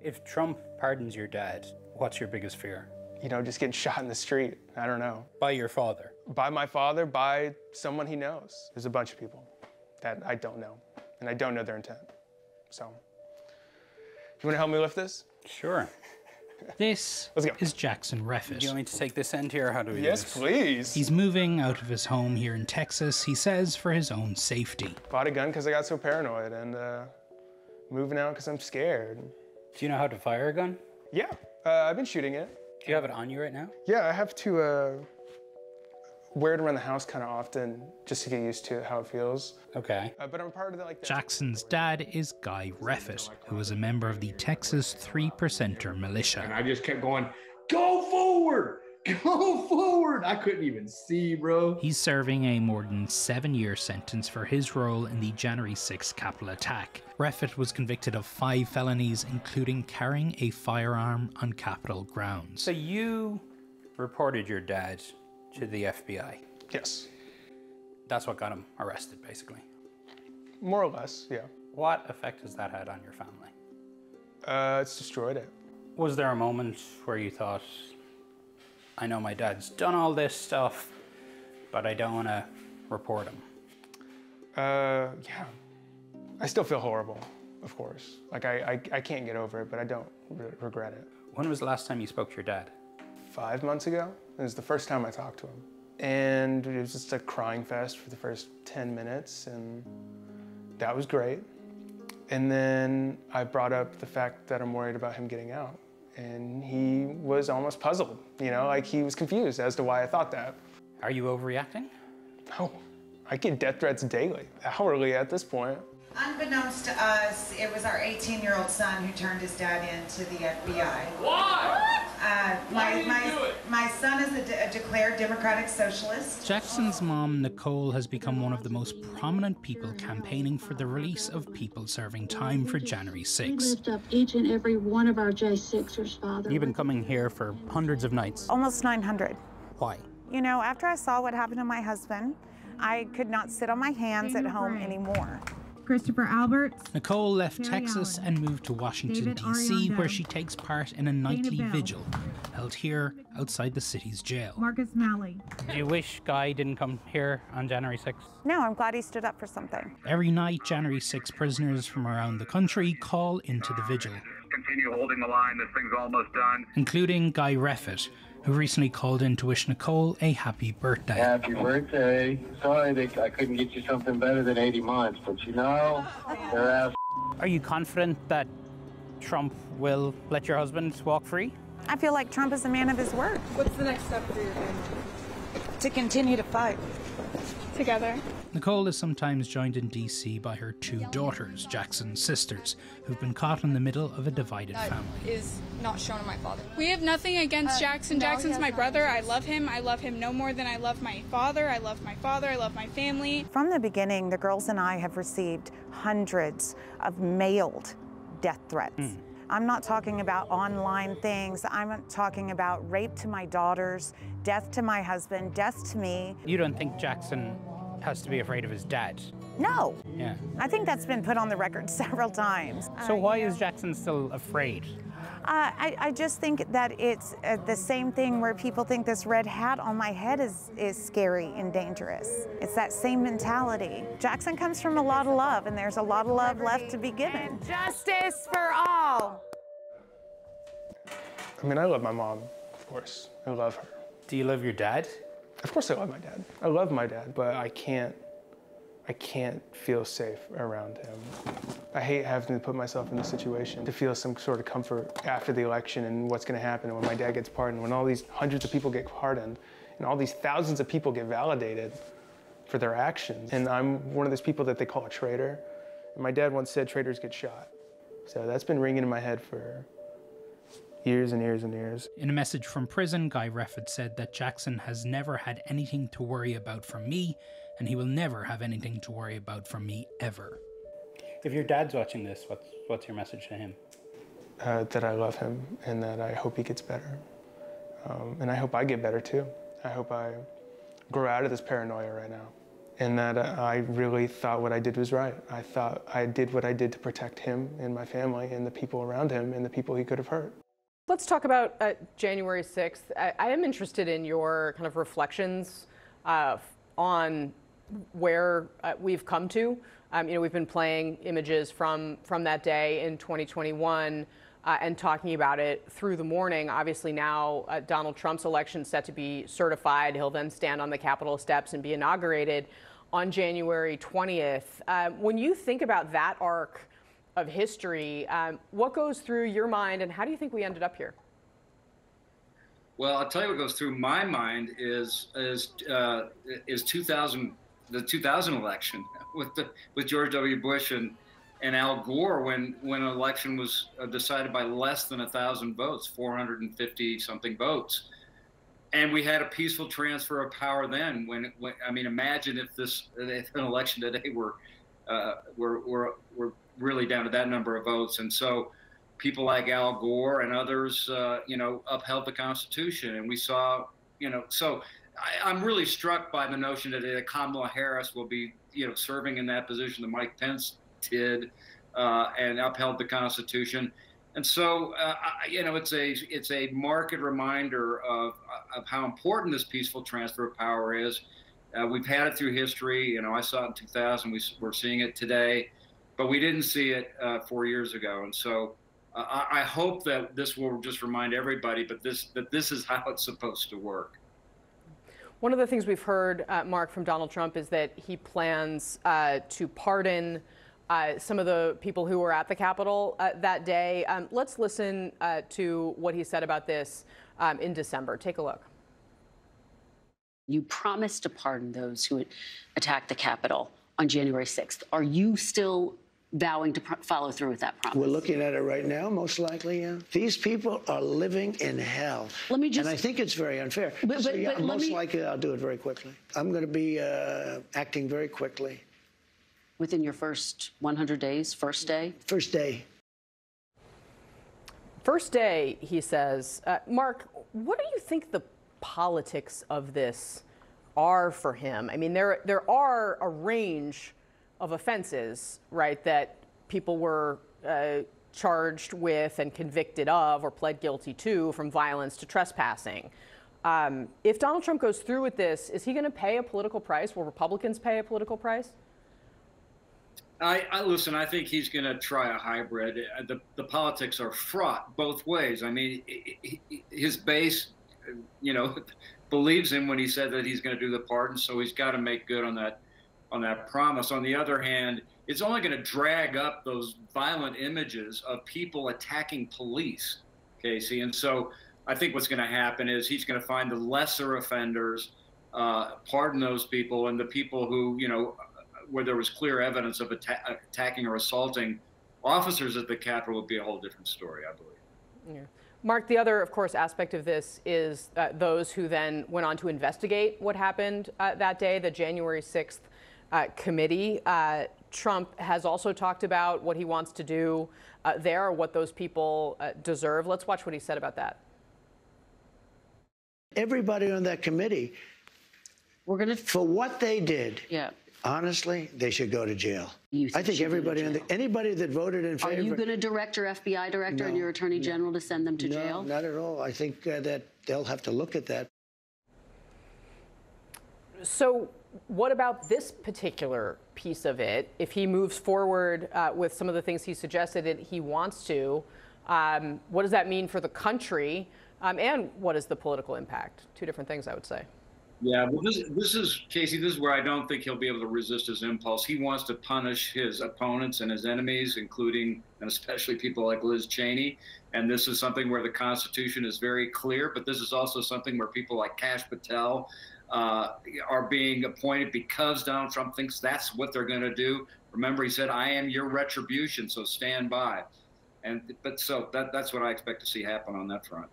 If Trump pardons your dad, what's your biggest fear? You know, just getting shot in the street. I don't know. By your father? By my father, by someone he knows. There's a bunch of people that I don't know, and I don't know their intent. So, you want to help me lift this? Sure. This Let's go. is Jackson Reffitt. Do you want me to take this end here, or how do we do Yes, this? please. He's moving out of his home here in Texas, he says, for his own safety. Bought a gun because I got so paranoid, and moving out because I'm scared. Do you know how to fire a gun? Yeah, I've been shooting it. Do you have it on you right now? Yeah, I have to wear it around the house kind of often just to get used to how it feels. Okay. But I'm part of the, like... Jackson's dad is Guy Reffitt, who was a member of the Texas 3%er militia. And I just kept going, go forward! Go forward! I couldn't even see, bro. He's serving a more than 7-year sentence for his role in the January 6th Capitol attack. Reffitt was convicted of 5 felonies, including carrying a firearm on Capitol grounds. So you reported your dad to the FBI? Yes. That's what got him arrested, basically? More or less, yeah. What effect has that had on your family? It's destroyed it. Was there a moment where you thought, I know my dad's done all this stuff, but I don't want to report him? Yeah. I still feel horrible, of course. Like, I can't get over it, but I don't regret it. When was the last time you spoke to your dad? 5 months ago. It was the first time I talked to him. And it was just a crying fest for the first 10 minutes, and that was great. And then I brought up the fact that I'm worried about him getting out. And he was almost puzzled, you know, like he was confused as to why I thought that. Are you overreacting? No, I get death threats daily, hourly at this point. Unbeknownst to us, it was our 18-year-old son who turned his dad into the FBI. Why? My son is a declared Democratic Socialist. Jackson's mom, Nicole, has become one of the most prominent people campaigning for the release of people serving time for January 6th. We lift up each and every one of our J6ers, Father. You've been coming here for hundreds of nights. Almost 900. Why? You know, after I saw what happened to my husband, I could not sit on my hands at home anymore. Christopher Alberts. Nicole left Terry Texas Allen, and moved to Washington, David D.C., Ariondo, where she takes part in a nightly Bell, vigil held here outside the city's jail. Marcus Malley. Do you wish Guy didn't come here on January 6th? No, I'm glad he stood up for something. Every night, January 6 prisoners from around the country call into the vigil, Continue holding the line. This thing's almost done. including Guy Reffitt, who recently called in to wish Nicole a happy birthday. Happy birthday. Sorry I couldn't get you something better than 80 months, but you know, they're ass. Are you confident that Trump will let your husband walk free? I feel like Trump is a man of his word. What's the next step for your family? To continue to fight. Together. Nicole is sometimes joined in D.C. by her 2 daughters, Jackson's sisters, who've been caught in the middle of a divided family. Is not shown to my father. We have nothing against Jackson. Jackson's my brother. I love him. I love him no more than I love my father. I love my father. I love my family. From the beginning, the girls and I have received hundreds of mailed death threats. I'm not talking about online things. I'm talking about rape to my daughters, death to my husband, death to me. You don't think Jackson has to be afraid of his dad? No. Yeah. I think that's been put on the record several times. So why is Jackson still afraid? I just think that it's the same thing where people think this red hat on my head is scary and dangerous. It's that same mentality. Jackson comes from a lot of love, and there's a lot of love left to be given. Justice for all. I mean, I love my mom, of course. I love her. Do you love your dad? Of course I love my dad. I love my dad, but I can't feel safe around him. I hate having to put myself in this situation to feel some sort of comfort after the election and what's gonna happen when my dad gets pardoned, when all these hundreds of people get pardoned, and all these thousands of people get validated for their actions. And I'm one of those people that they call a traitor. And my dad once said traitors get shot. So that's been ringing in my head for years and years and years. In a message from prison, Guy Reffitt said that Jackson has never had anything to worry about from me, and he will never have anything to worry about from me ever. If your dad's watching this, what's your message to him? That I love him and that I hope he gets better. And I hope I get better too. I hope I grow out of this paranoia right now and that I really thought what I did was right. I thought I did what I did to protect him and my family and the people around him and the people he could have hurt. Let's talk about January 6th. I am interested in your kind of reflections on where we've come to. You know, we've been playing images from that day in 2021 and talking about it through the morning. Obviously now Donald Trump's election set to be certified. He'll then stand on the Capitol steps and be inaugurated on January 20th. When you think about that arc of history, what goes through your mind, and how do you think we ended up here? Well, I'll tell you what goes through my mind is 2000, the 2000 election with George W. Bush and Al Gore, when an election was decided by less than 1,000 votes, 450 something votes, and we had a peaceful transfer of power then. When I mean, imagine if an election today were really down to that number of votes. And so people like Al Gore and others, you know, upheld the Constitution. And we saw, you know, so I'm really struck by the notion that Kamala Harris will be, you know, serving in that position that Mike Pence did, and upheld the Constitution. And so, you know, it's a marked reminder of how important this peaceful transfer of power is. We've had it through history. You know, I saw it in 2000. We're seeing it today, but we didn't see it 4 years ago. And so I hope that this will just remind everybody, that this is how it's supposed to work. One of the things we've heard, Mark, from Donald Trump is that he plans to pardon some of the people who were at the Capitol that day. Let's listen to what he said about this in December. Take a look. You promised to pardon those who attacked the Capitol on January 6th. Are you still vowing to follow through with that promise? We're looking at it right now, most likely, yeah. These people are living in hell. Let me just... And I think it's very unfair. But yeah, most likely I'll do it very quickly. I'm going to be acting very quickly. Within your first 100 days, first day? First day. First day, he says. Mark, what do you think the politics of this are for him? I mean, there are a range of offenses, right, that people were charged with and convicted of or pled guilty to, from violence to trespassing. If Donald Trump goes through with this, is he going to pay a political price? Will Republicans pay a political price? Listen, I think he's going to try a hybrid. The politics are fraught both ways. I mean, his base, you know, believes him when he said that he's going to do the pardon, so he's got to make good on that promise. On the other hand, it's only going to drag up those violent images of people attacking police, Casey. And so I think what's going to happen is he's going to find the lesser offenders, pardon those people, and the people who, you know, where there was clear evidence of attacking or assaulting officers at the Capitol would be a whole different story, I believe. Yeah. Mark, the other, of course, aspect of this is those who then went on to investigate what happened that day, the January 6th committee. Trump has also talked about what he wants to do there, what those people deserve. Let's watch what he said about that. Everybody on that committee, for what they did, yeah. Honestly, they should go to jail. I think everybody, anybody that voted in favor. Are you going to direct your FBI director and your attorney general to send them to jail? No, not at all. I think that they'll have to look at that. So what about this particular piece of it? If he moves forward with some of the things he suggested that he wants to, what does that mean for the country? And what is the political impact? Two different things, I would say. Yeah, well, this is, Casey, this is where I don't think he'll be able to resist his impulse. He wants to punish his opponents and his enemies, including and especially people like Liz Cheney. And this is something where the Constitution is very clear, but this is also something where people like Kash Patel are being appointed because Donald Trump thinks that's what they're going to do. Remember, he said, "I am your retribution, so stand by." But so that's what I expect to see happen on that front.